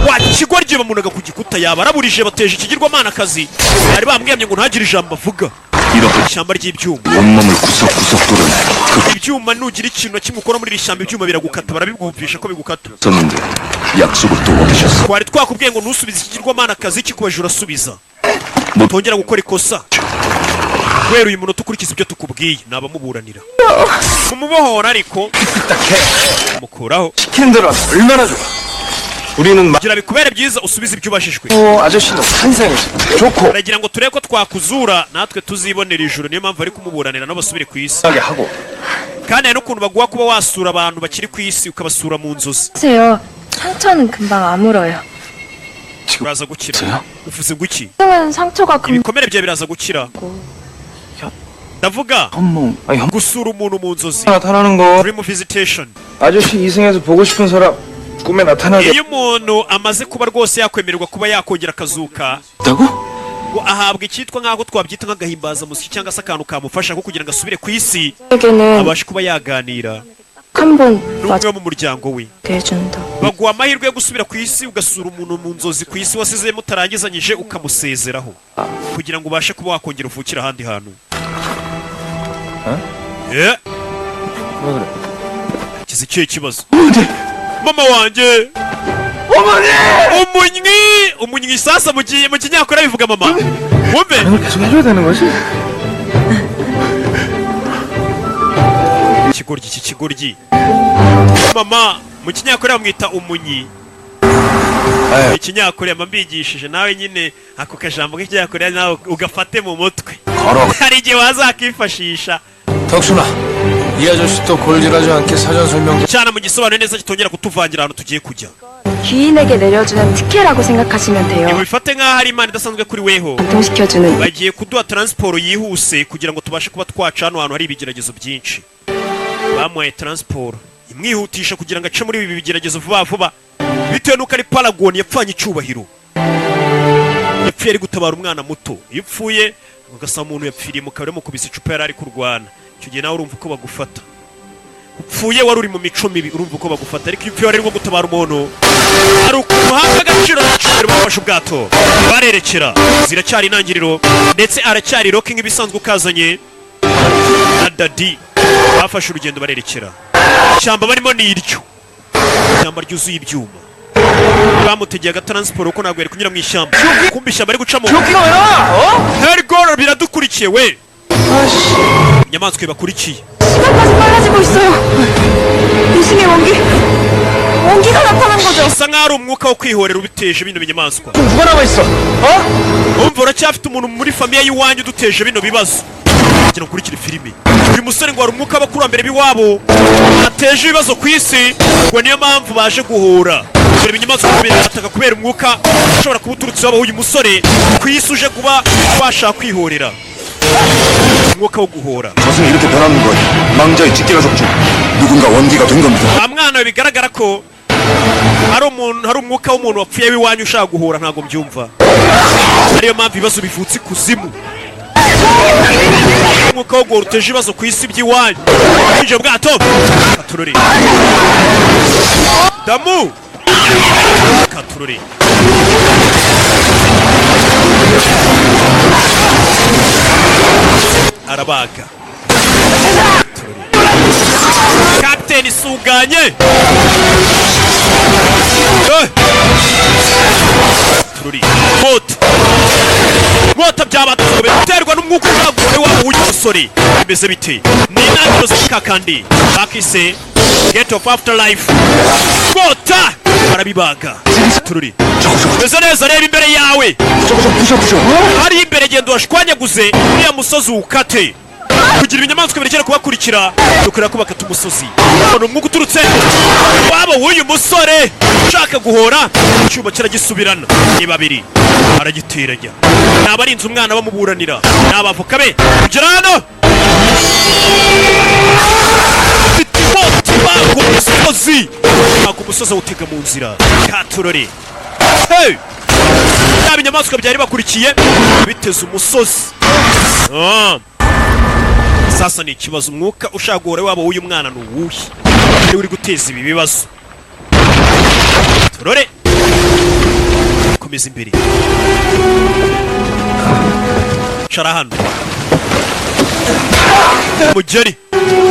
wa kigwa ryibamunaga ku gikuta yaba araburije bateje ikigirwamana akazi bari bambwemye ngo ntagire ijambo avuga 이렇게 ishyamba ry'ibyuma 온몸을 구석구석 뚫어내 ibyuma nugira ikintu na kimwe ukora muri iri shyamba ibyuma biragukata barabigumvisha ko bigukata 그랬었는데 약속을 또 어기셨어. twari twakubwiye ngo ntusubize ikigirwamana akazi kikubaje urasubiza 뭐 tongera gukora ikosa kubera uyu munota ukurikiza ibyo tukubwiye nabamuburanira mumubohora ariko mukuraho 시키는 대로 하면 얼마나 좋아. 우리는 kugira bikubere byiza usubize ibyo ubajijwe 아저씨는 환생을 좋고 baragira ngo turebe ko twakuzura natwe tuzibonera ijuru niyo mpamvu ari kumuburanira nabo basubire ku isi 하게 하고 kandi hari n'ukuntu baguha kuba wasura abantu bakiri ku isi ukabasura mu nzozi 하세요. 상처는 금방 아물어요. uraza gukira uvuze ngo iki 은 상처가 금방 ibikomere byawe biraza gukira ndavuga 현몽 아니 현 gusura umuntu mu nzozi 나타나는 거 dream visitation 아저씨 이승에서 보고 싶은 사람 꿈에 나타나게 iyo umuntu amaze kuba rwose yakwemererwa kuba yakongera akazuka 있다고? ngo ahabwa icyitwa nk'aho twabyita nk'agahimbazamusyi cyangwa se akantu kamufasha ko kugira ngo asubire ku isi 에게는 abashe kuba yaganira 한 번 n'umwe wo mu muryango we 맞게 해준다. baguha amahirwe yo gusubira ku isi ugasura umuntu mu nzozi ku isi wasize mutarangizanyije ukamusezeraho kugira ngo ubashe kuba wakongera uvukira ahandi hantu 왜 그래 kizi ikihe kibazo mama wanjye umunywi sasa mugiye mu kinyakora bivuga mama wumve 이걸 계속 해줘야 되는 거지? ikigoryi iki kigoryi mama mu kinyakora bamwita umunyi ikinyakoreya mbigishije nawe nyine ako kajambo k'ikinyakoreya nawe ugafate mu mutwe hari igihe wazakifashisha 덕순아 이 아저씨 또 골질하지 않게 사전 설명 cyane mu gisobanuro neza kitongera kutuvangira ahantu tugiye kujya 귀인에게 내려주는 특혜라고 생각하시면 ibi 돼요. bifate nk'aho ari imana idasanzwe kuri weho 관통시켜주는 bagiye kuduha taransiporo yihuse kugira ngo tubashe kuba twaca hano hantu hari ibigeragezo byinshi bamuhaye taransiporo imwihutisha kugira ngo ace muri ibi bigeragezo vuba vuba bitewe n'uko ari paragoni yapfanye icyubahiro yapfuye ari gutabara umwana muto iyo upfuye ugasanga umuntu yapfiriye mu kabari mukubise icupa yari ari kurwana icyo gihe nawe urumva uko bagufata upfuye wari uri mu mico mibi urumva uko bagufata ariko iyo upfuye wari urimo gutabara umuntu hari ukuntu uhabwa agaciro n'igiciro bafashe ubwato barerekera ziracyari intangiriro ndetse aracyari roki nk'ibisanzwe ukazanye na dadi bafashe urugendo barerekera ishyamba barimo ni iryo ishyamba ryuzuye ibyuma bamutegeye agataransiporo kuko ntabwo yari kunyura mu ishyamba kumva ishyamba ari gucamo herigoro biradukurikiye we inyamaswa ibakurikiye 시간까지 빨라지고 있어요. 이승의 원기가 나타난 거죠. bisa nk'aho ari umwuka wo kwihorera ubiteje bino binyamaswa 누가 남아있어? umva uracyafite umuntu muri famiye y'iwanyu uduteje bino bibazo kugira ngo ukurikire filime uyu musore ngo hari umwuka w'abakurambere b'iwabo ateje ibibazo ku isi ngo niyo mpamvu baje guhura dore ibinyamaswa birataka kubera umwuka ushobora kuba uturutse waba uyu musore ku isi uje kuba washaka kwihorera umwuka wo guhora 저승이 이렇게 변하는 건 망자의 직계가 적죠. 누군가 원기가 된 겁니다. nta mwana bigaragara ko hari umwuka w'umuntu wapfuye w'iwanyu ushaka guhora ntabwo mbyumva ariyo mpamvu ibibazo bivutse ikuzimu umwuka wo guhora uteje ibibazo ku isi by'iwanyu winjiye bwato katururi damu katururi arabaga kapiteni suganye tururi mota byabatuwe biterwa n'umwuka ujagure wabo w'uyu musore bimeze bite ni intangiriro z'ikakandi bakise get of afterlife mota barabibaga tururi meze neza reba imbere yawe hari imbere genda washwanyaguze uriya musozi ukate kugira ibinyamaswa birekera kubakurikira dukorera ko bakata umusozi ubona umwuka uturutse waba w'uyu musore ushaka guhora icyuma kiragisubirana ni babiri aragiteranya ni abarinze umwana bamuburanira ni abavoka be kugera hano ntabwo umusozi awutega mu nzira. Katurori, hey! Yaba inyamaswa byari bakurikiye biteze umusozi. Sasa ni ikibazo, umwuka ushaka guhora waba w'uyu mwana ni uwuhe? Ari uri guteza ibi bibazo. Turore, komeza imbere. Cara hano. Mujeri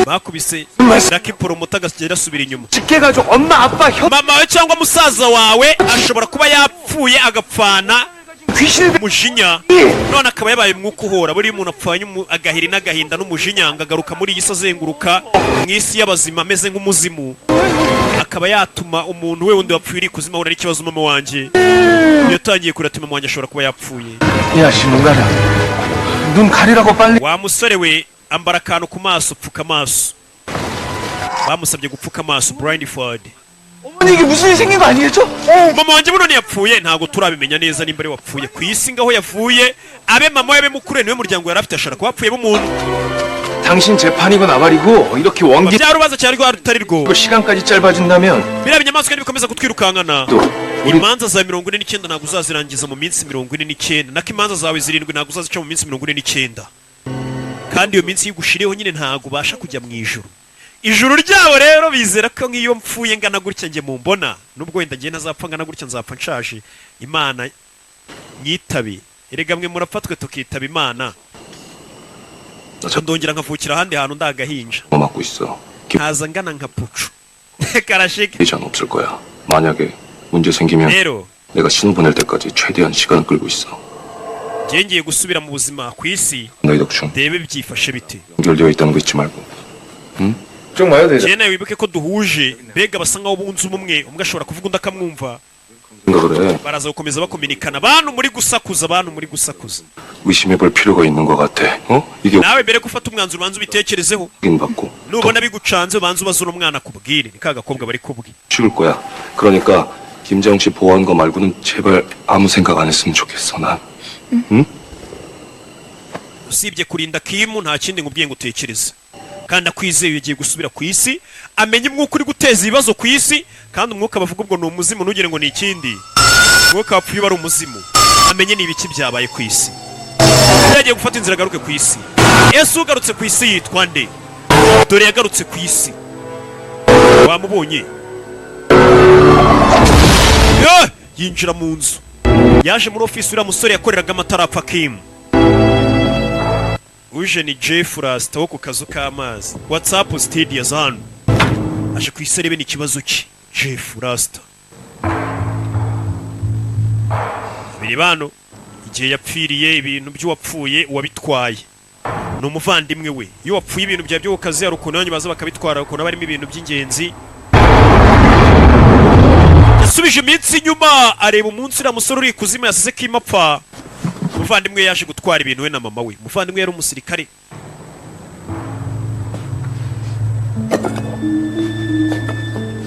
bakubise rakiporo mutagasugera asubira inyuma. 직계가족 엄마 아빠 형 Mama we cyangwa musaza wawe ashobora kuba yapfuye agapfana 귀신을 umujinya, none akaba yabaye umwuka uhora. Buri muntu apfanye agahiri n'agahinda n'umujinya, ngagaruka muri iyi si azenguruka mu isi y'abazima ameze nk'umuzimu, akaba yatuma umuntu we wundi wapfuye uri kuzima ahura n'ikibazo. Mama wanjye yatangiye kurata, mama wanjye ashobora kuba yapfuye. 야 신웅가라 눈 가리라고 빨리. Wa musore we ambara akantu ku maso, pfuka amaso. Bamusabye gupfuka amaso blindfold. 어머니 이게 무슨 일 생긴 거 아니겠죠? Mama wanjye buno yapfuye, ntago turabimenya neza nimba ari wapfuye ku isi ngaho yavuye. Abe mama we mukure niwe muryango yari afite, ashara ko wapfuye b'umuntu. 당신 재판이고 나발이고 이렇게 원기 Byarubaza cyari rwa rutari rwo. 시간까지 짧아진다면 Biriya binyamaswa nibikomeza kutwirukankana. 또 우리 Imanza za 49 ntago uzazirangiza mu minsi 49, nako imanza zawe 7 ntago uzazica mu minsi 49. Kandi iyo minsi yigushiriyeho nyine ntago ubasha kujya mu ijuru. Ijuru ryabo rero bizera ko nk'iyo mpfuye ngana gutya nge mumbona, nubwo wenda ngiye ntazapfa ngana gutya, nzapfa nshaje, Imana nyitabe. Erega mwe murapfa twe tukitaba Imana. Ndongera nkavukira ahandi hantu ndagahinja, 뭐 맡고 있어. nkaza ngana nka pucu. Karashike. 기전 없을 거야. 만약에 문제 생기면 Rero 내가 신호 보낼 때까지 최대한 시간을 끌고 있어. ngiye gusubira mu buzima ku isi, 너희 덕충 ndebe byifashe bite. 연결되어 있다는 거 잊지 말고. 응? 좀 와요 대장. Jene wibuke ko duhuje, mbega basa nkaho bunze umwe ashobora kuvuga undi akamwumva. 생각을 해. Baraza gukomeza bakominikana, bantu muri gusakuza, bantu muri gusakuza. 의심해볼 필요가 있는 것 같아. 이게 Nawe mbere ko ufata umwanzuro banza ubitekerezeho. 확인받고 Nubona bigucanze banza ubaza uno mwana kubwire, ni ka gakobwa bari kubwi. 죽을 거야. 그러니까 김재영 씨 보호하는 거 말고는 제발 아무 생각 안 했으면 좋겠어. 난. 응? Usibye kurinda Kimu nta kindi ngubwiye ngo utekereze. Kandi akwizeye ugiye gusubira ku isi, amenye umwuka uri guteza ibibazo ku isi, kandi umwuka bavuga ubwo ni umuzimu, ntugire ngo ni ikindi. Umwuka wapfuye bari umuzimu, amenye ni ibiki byabaye ku isi. Yagiye gufata inzira agaruke ku isi. Yesu ugarutse ku isi yitwa nde? Dore yagarutse ku isi. Wamubonye? Yinjira mu nzu. Yaje muri ofisi uriya musore yakoreraga amatarapfa Kimu. Uje ni Jeff Rasta wo ku kazu k'amazi. WhatsApp studios hano. Aje ku isi arebe n'ikibazo cye. Jeff Rasta. Biri bano igihe yapfiriye ibintu by'uwapfuye uwabitwaye ni umuvandimwe we. Iyo wapfuye ibintu bya byo ku kazi hari ukuntu baza bakabitwara, ukuntu barimo ibintu by'ingenzi. Yasubije iminsi inyuma areba umunsi uriya musore uri kuzima yasize kimapfa. Umuvandimwe yaje gutwara ibintu we na mama we. Umuvandimwe yari umusirikare.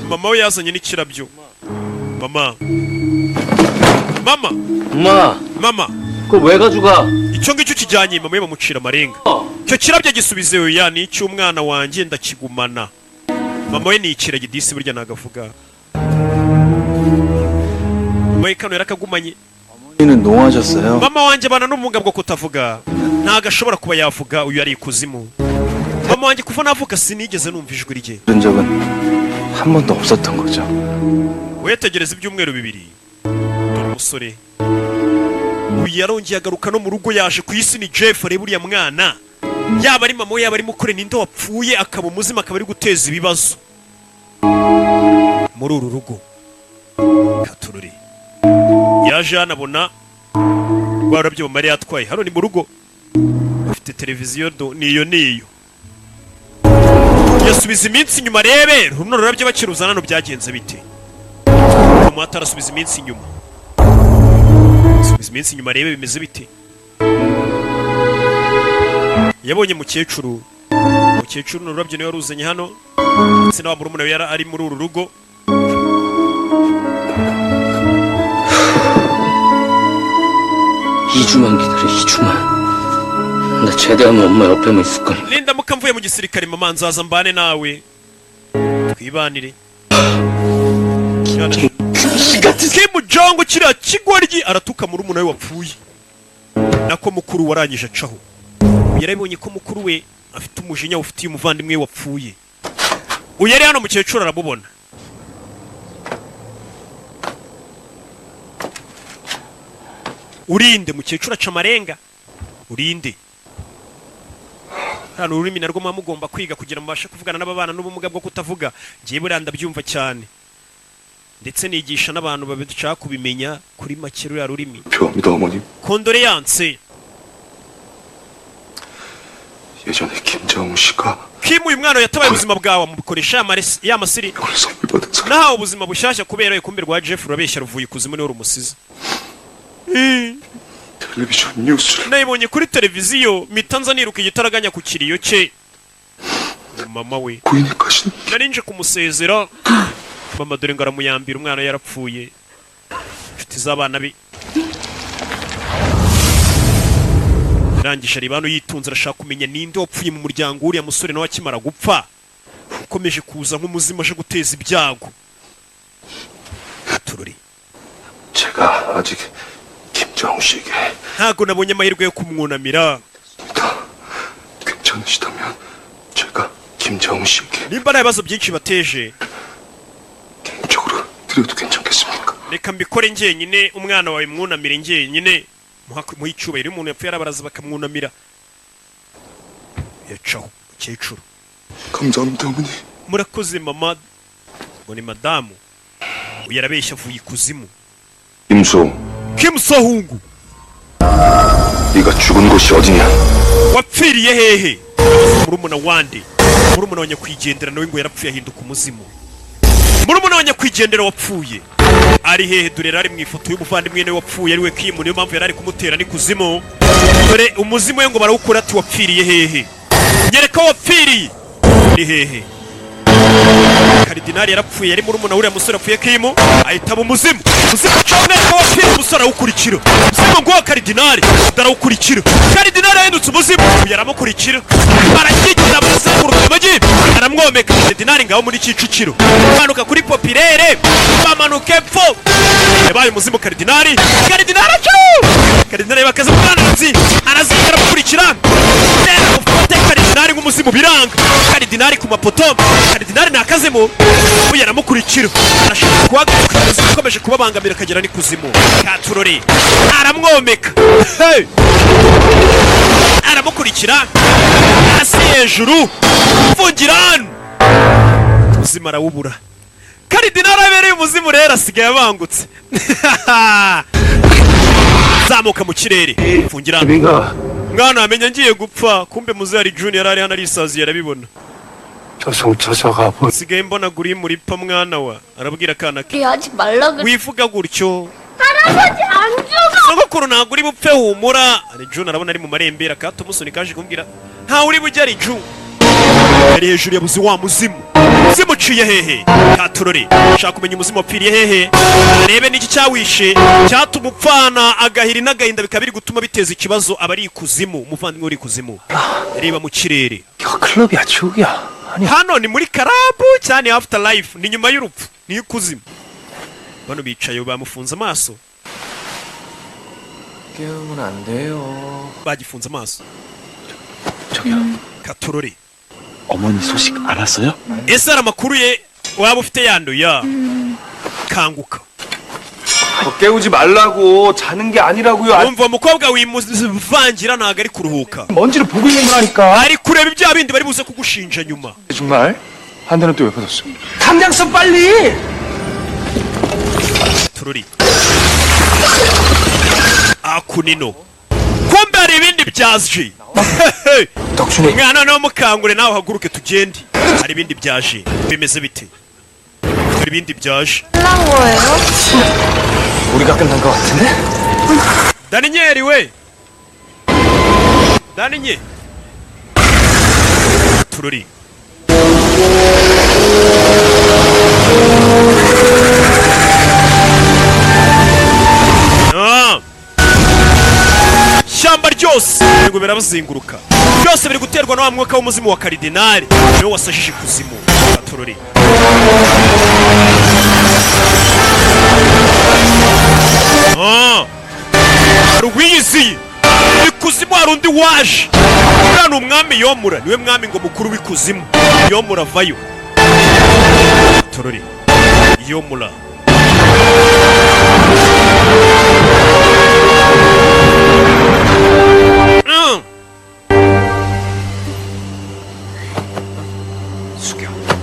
Mama we yazanye n'ikirabyo. Mama. 엄마, Mama. 그걸 왜 가져가? Icyo ngicyo kijyanye mama we bamucira amarenga. Icyo kirabyo gisubize oya, ni icy'umwana wanjye ndakigumana. Mama we ni ikiragi disi burya nagavuga. Mama we kano yarakagumanye. 어머니는 노하셨어요. Mama wanjye bana n'ubumuga bwo kutavuga, ntago ashobora kuba yavuga, uyu ari ikuzimu. Mama wanjye kuva navuga sinigeze numva ijwi rye. 그런 적은 한 번도 없었던 거죠. Wetegereza ibyumweru 2. Dore umusore uyu yarongeye agaruka no mu rugo, yaje ku isi ni Jeff. Areba uriya mwana, yaba ari mama we yaba ari mukure, ninde wapfuye akaba umuzima akaba ari guteza ibibazo muri uru rugo. Katururi yaje anabona rwarabyo Mariya atwaye hano ni mu rugo, afite televiziyo niyo yasubiza iminsi inyuma. Rebe runo rurabyo bakiruza hano byagenze bite. Umwata arasubiza iminsi inyuma, subiza iminsi inyuma rebe bimeze bite. Yabonye mukecuru n'ururabyo niwe waruzanye hano, ndetse na wa murumuna we yari ari muri uru rugo. 이주만 기다려, 2주만. 나 제대하면 엄마 옆에만 있을 거니. Linda mukamvuye mu gisirikare mama nzaza mbane nawe. twibanire Kim kiriya kigoryi aratuka muri umuntu we wapfuye nako mukuru warangije acaho yarabonye ko mukuru we afite umujinya ufitiye umuvandimwe we wapfuye uyari hano mukecuru aramubona urinde mukecuru aca amarenga urinde hano ururimi narwo muba mugomba kwiga kugira mubashe kuvugana n'ababana n'ubumuga bwo kutavuga ngiye buriya ndabyumva cyane ndetse nigisha n'abantu babishaka kubimenya kuri make ruriya rurimi 죄송합니다, 어머님. kondoleyanse 예전에 김정우 씨가 Kim uyu mwana yatabaye ubuzima bwawe mubukoresha ya masiri 그걸 선물 받은 사람. nahawe ubuzima bushyashya kubera ikumbi rwa Jeff urabeshya ruvuye ikuzimu niwe rumusize 텔레비전 뉴스를 nayibonye kuri televiziyo mitanza niruka igitaraganya ku kiriyo cye mama we 부인이 가신 narinje kumusezera mama dore ngo aramuyambira umwana yarapfuye inshuti z'abana be rangije ari bano yitunze arashaka kumenya ninde wapfuye mu muryango uriya musore nawe akimara gupfa ukomeje kuza nk'umuzima aje guteza ibyago tururi 제가 아직 김정우 씨에게 ntago nabonye amahirwe yo kumwunamira 괜찮으시다면 제가 김정우 씨에게 nimba nta bibazo byinshi bateje 개인적으로 드려도 괜찮겠습니까? reka mbikore njyenyine umwana wawe mwunamire njyenyine muha icyubahiro umuntu yapfuye arabaraza bakamwunamira yacaho mukecuru 감사합니다, 어머니. murakoze mama ngo ni madamu uyu arabeshya avuye ikuzimu 임수, Kim Sahungu 네가 죽은 곳이 어디냐? wapfiriye hehe murumuna wande murumuna wa nyakwigendera nawe ngo yarapfuye ahinduka umuzimu murumuna wa nyakwigendera wapfuye ari hehe dore rari mu ifoto y'umuvandimwe we wapfuye ari we Kim niyo mpamvu yari ari kumutera n'ikuzimu dore umuzimu we ngo barawukura ati wapfiriye hehe nyereka wapfiriye ni hehe Karidinali yarapfuye yari murumuna uriya musore apfuye Kim ahitaba umuzimu cyane ko wapfiriye umusore awukurikira umuzimu ngo Karidinali darawukurikira Karidinali yahindutse umuzimu yaramukurikira barakigira barazenguruka amagi aramwomeka Karidinali ngaho muri Kicukiro banuka kuri Popirere bamanuka epfo yabaye umuzimu Karidinali Karidinali bakaza mwananzi arazikara mukurikira Karidinali nk'umuzimu biranga Karidinali ku mapoto Karidinali nakazemo ubu yaramukurikira arashaka kuhaguruka akomeje kubabangamira akagera n'ikuzimu katurore aramwomeka aramukurikira hasi hejuru mvungirano ubuzima arawubura Karidinali abereye umuzimu rero asigaye abangutse zamuka mu kirere mvungirano mwana amenya ngiye gupfa kumbe muzari Junior ari hano arisaziye arabibona 저승처자가 sigaye mbona guri muri pa mwana wa arabwira kana ke 하지 말라 그래. wivuga gutyo 할아버지 안 죽어. sogokuru ntabwo uri bupfe humura ari June arabona ari mu marembera kato musoni kaje kumbwira nta uri bujya ari June yari hejuru yabuze wa muzimu zimuciye hehe katurore shaka kumenya umuzimu wapfiriye hehe arebe n'iki cyawishe cyatuma upfana agahiri n'agahinda bikaba biri gutuma biteza ikibazo abari ikuzimu umuvandimwe uri ikuzimu reba mu kirere 이거 클럽이야 지옥이야 hano ni muri karabu cyane afterlife ni nyuma y'urupfu ni ikuzimu bano bicaye bamufunze amaso 깨우면 안 돼요. bagifunze amaso 저기요 katurore 어머니 소식 알았어요? ese hari amakuru ye waba ufite yanduye kanguka 깨우지 말라고 자는 게 아니라고요. umva umukobwa wimuvangira ntago ari kuruhuka 먼지를 보고 있는 거라니까 ari kureba ibya bindi bari buze kugushinja nyuma 정말? 한 대는 또 왜 받았어? 당장 써 빨리 tururi akunino kumbe hari ibindi byaje 덕순이 mwana no mukangure nawe haguruke tugende hari ibindi byaje bimeze bite hari ibindi byaje 끝난 거예요? 우리가 끝난 거 같은데? 다니엘이 왜? 다니엘 투르리 ishyamba ryose ngo birabazenguruka, byose biri guterwa na wa mwuka w'umuzimu wa karidinali niwe wasajije ikuzimu. Batorori hari uwiyiziye ikuzimu, hari undi waje. uriya ni umwami Yomura, niwe mwami ngo mukuru w'ikuzimu. Yomura avayo. Batorori Yomura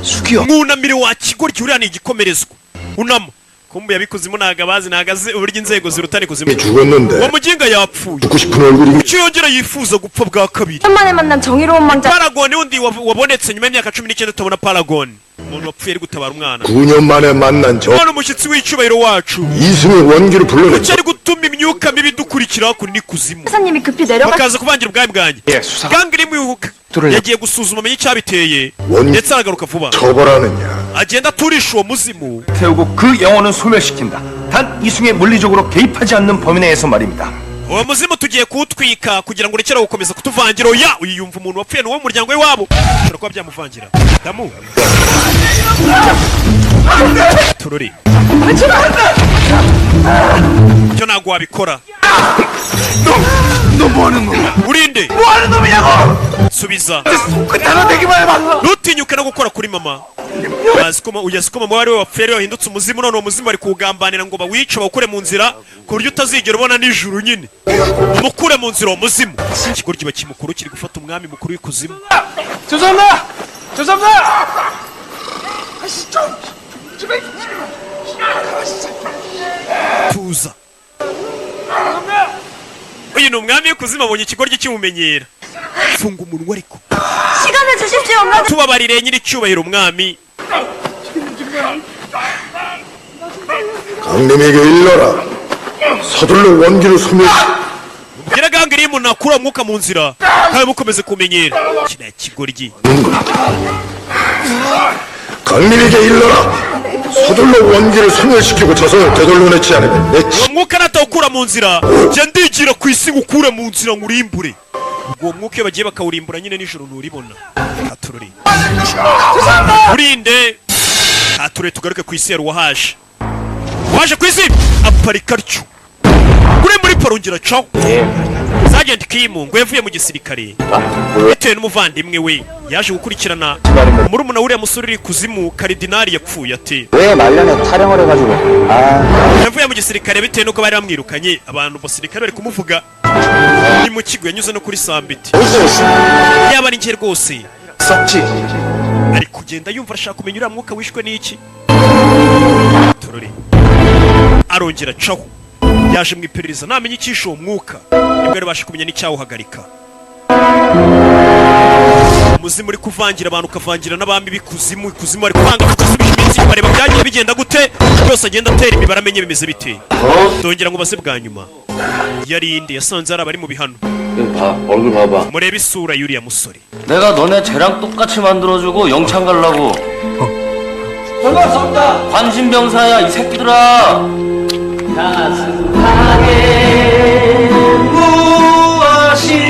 숙여. mwunamire wa kigoryi, uriya ni igikomerezwa. unama kumbe yabikuzimu nagabazi nagaze uburyo inzego zirutane kuzimu. 죽었는데 uwo muginga yapfuye, 죽고 싶은 얼굴이 kuki yongera yifuza gupfa bwa kabiri? 오랜만에 만난 정의로운 망자. Paragon undi wabonetse nyuma y'imyaka 19 tubona Paragon, umuntu wapfuye ari gutabara umwana. 9년 만에 만난 저 none umushyitsi w'icyubahiro wacu 이승의 원기를 kuki 불러냈죠. ari gutuma imyuka mibi dukurikira kuri n'ikuzimu, 사님이 급히 내려가. bakaza kubangira ubwami bwanjye. 예, 수사 Gangirimu yagiye gusuzuma amenye icyabiteye 원 ndetse aragaruka vuba, 처벌하느냐. agenda aturisha uwo muzimu. 태우고 그 영혼은 소멸시킨다. 단 이승에 물리적으로 개입하지 않는 범위 내에서 말입니다. uwo muzimu tugiye kuwutwika kugira ngo urekere gukomeza kutuvangira. oya, uyu yumva umuntu wapfuye ni uwo mu muryango we wabo, ushobora kuba byamuvangira. damu tururi icyo ntabwo wabikora. 너 뭐하는 놈이야? urinde 뭐하는 놈이냐고! subiza, 나로 되기만 해봐. ntutinyuke no gukora kuri mama. uyazi ko mama wari we wapfuye ariwe wahindutse umuzimu, none uwo muzimu bari kuwugambanira ngo bawice bawukure mu nzira ku buryo utazigera ubona nijuru nyine. umukure mu nzira uwo muzimu. ikigoryi bakimukuru kiri gufata umwami mukuru w'ikuzimu. 죄송합니다. 죄송합니다. tuza, uyu ni umwami w'ikuzimu, abonye ikigoryi kimumenyera. funga umunwa ariko 시간을 주십시오, 엄마. tubabarire nyir'icyubahiro umwami. 강림에게 일러라. 서둘러 원기를 소멸. ubwira Gangirimu nakura umwuka mu nzira kandi mukomeze kumenyera. kiriya kigoryi 강림에게 일러라. 서둘러 원기를 소멸시키고 저성을 되돌려내지 않으면 내 uwo mwuka natawukura mu nzira jya ndigira ku isi ngukure mu nzira ngurimbure. uwo mwuka iyo bagiye bakawurimbura nyine nijoro nturibona. katururi urinde, kature tugaruke ku isi. yari uwahaje, waje ku isi aparika atyo kuri muri parongera caho. Sergeant Kim ngo yavuye mu gisirikare bitewe n'umuvandimwe we yaje gukurikirana murumuna uriya musore uri kuzimu karidinali yapfuye. ati 왜 말년에 타령을 해가지고 yavuye mu gisirikare bitewe n'uko bari bamwirukanye. abantu basirikare bari kumuvuga ni mu kigo, yanyuze no kuri Sambiti. yaba ari njye rwose 썩지. ari kugenda yumva arashaka kumenya uriya mwuka wishwe n'iki. torori arongera caho, yaje mu iperereza namenye icyishe uwo mwuka nibwo yarabasha kumenya n'icyawuhagarika. umuzimu uri kuvangira abantu, ukavangira n'abami b'ikuzimu. ikuzimu bari kuvanga bakasubisha iminsi bareba byagiye bigenda gute, byose agenda atera imibare amenye bimeze bite. dongera ngo base bwa nyuma yarinde yasanze hari abari mu bihano. 봐 얼굴 봐봐. murebe isura y'uriya musore. 내가 너네 쟤랑 똑같이 만들어주고 영창 가려고. 관심병사야 이 새끼들아.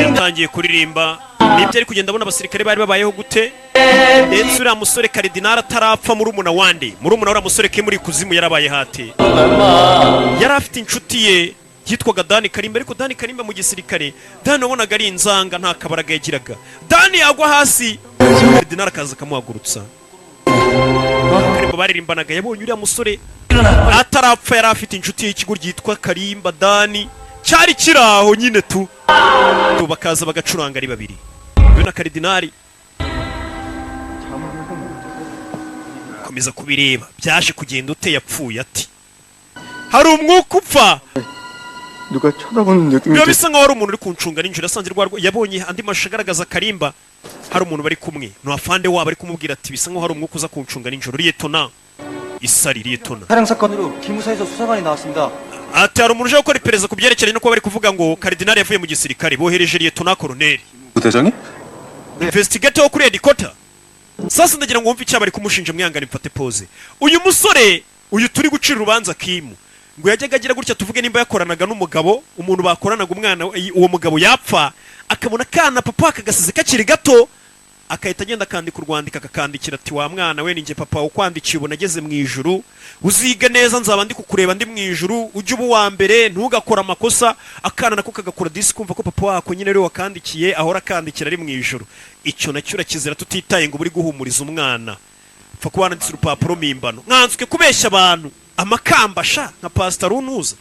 yatangiye kuririmba nibyo ari kugenda abona abasirikare bari babayeho gute. ndetse uriya musore karidinali atarapfa murumuna wande, murumuna uriya musore ke muri kuzimu yarabaye hate. yari afite inshuti ye yitwaga Dani Karimba, ariko Dani Karimba mu gisirikare Dani wabonaga ari inzanga nta kabaraga yagiraga. Dani yagwa hasi karidinali akaza akamuhagurutsa. Karimba baririmbanaga, yabonye uriya musore atarapfa yari afite inshuti y'ikigo ryitwa Karimba Dani cyari kiraho nyine tu bakaza bagacuranga ari babiri, we na karidinali. komeza kubireba byaje kugenda ute. yapfuye ati hari umwuka upfa. 누가 쳐다보는 느낌이 biba bisa nkaho hari umuntu uri kuncunga ninjoro. yasanze yabonye andi mashusho agaragaza Karimba hari umuntu bari kumwe n'abafande wabo ari kumubwira ati bisa nkaho hari umwuka uza kuncunga ninjoro. Liyetona Isari, Liyetona 차량 사건으로 기무사에서 수사관이 나왔습니다. ati hari umuntu uje gukora iperereza ku byerekeranye no kuba bari kuvuga ngo karidinali yavuye mu gisirikare, bohereje Liyetona Koloneli 부대장이? investigator wo kuri headquarter. sasa ndagira ngo wumve icyo bari kumushinja, mwihangane mfate pose. uyu musore uyu turi gucira urubanza Kim ngo yajyaga agira gutya, tuvuge nimba yakoranaga n'umugabo, umuntu bakoranaga umwana, uwo mugabo yapfa akabona akana papa akagasize kakiri gato, akahita agenda akandika urwandika, akakandikira ati wa mwana we, ninjye papa ukwandikiye, ubona ageze mu ijuru, uzige neza, nzaba ndi kukureba ndi mu ijuru, ujye uba uwa mbere, ntugakora amakosa. Akana nako kagakora disi kumva ko papa wako nyine ariwe wakandikiye, ahora akandikira ari mu ijuru. Icyo nacyo urakizera tutitaye ngo buri guhumuriza umwana, pfa kuba wanditse urupapuro mpimbano. Mwanzwe kubeshya abantu amakamba sha nka Pastor Runuza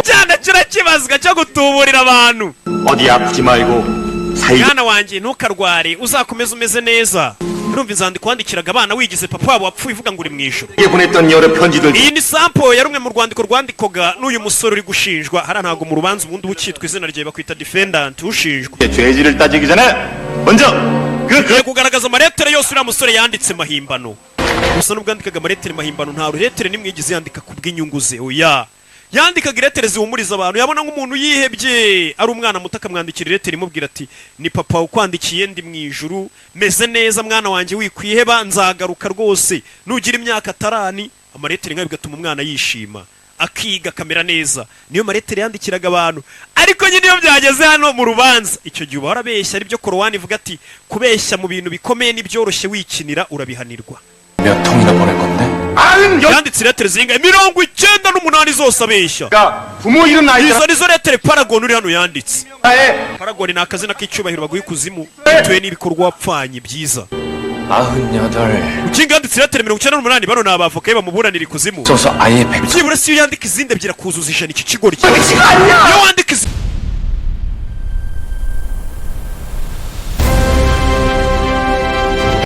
cyane kirakibazwa cyo gutuburira abantu. 어디 아프지 말고 Mwana wanjye ntukarware, uzakomeza umeze neza. Urumva inzandiko wandikiraga abana wigize papa wabo wapfuye uvuga ngo uri mu ijuru. 보냈던 여러 편지들 Iyi ni sample ya rumwe mu rwandiko rwandikoga n'uyu musore uri gushinjwa. Hari ntago mu rubanza ubundi bucyitwa izina rye bakwita defendant ushinjwa. 죄질을 따지기 전에 먼저 Tugiye kugaragaza amaretere yose uriya musore yanditse mahimbano. Gusa nubwo yandikaga amaretere mahimbano, nta ruretere nimwe yigize yandika ku bw'inyungu ze. Oya, yandikaga iretere zihumuriza abantu. Yabona nk'umuntu yihebye ari umwana muto, akamwandikira iretere imubwira ati ni papa ukwandikiye, ndi mu ijuru, meze neza mwana wanjye, wikwiheba, nzagaruka rwose, nugira imyaka atarani. Amaretere nk'ayo bigatuma umwana yishima, akiga akamera neza. Niyo maretere yandikiraga abantu. Ariko nyine iyo byageze hano mu rubanza, icyo gihe uba warabeshya. Aribyo Korowani ivuga ati kubeshya mu bintu bikomeye n'ibyoroshye wikinira urabihanirwa. 몇 통이나 보낼 건데? Yanditse iretere zingahe? 98 zose abeshya. 부모 이름 나이 Izo nizo retere Paragon uri hano yanditse. 나에 Paragon ni akazina k'icyubahiro baguha ikuzimu bitewe n'ibikorwa wapfanye byiza. 98 Ukinga yanditse iretere 98, bano ni abavoka be bamuburanira ikuzimu. 써서 아예 100. Byibura si iyo yandika izindi ebyiri akuzuza ijana iki kigori. Iyo wandika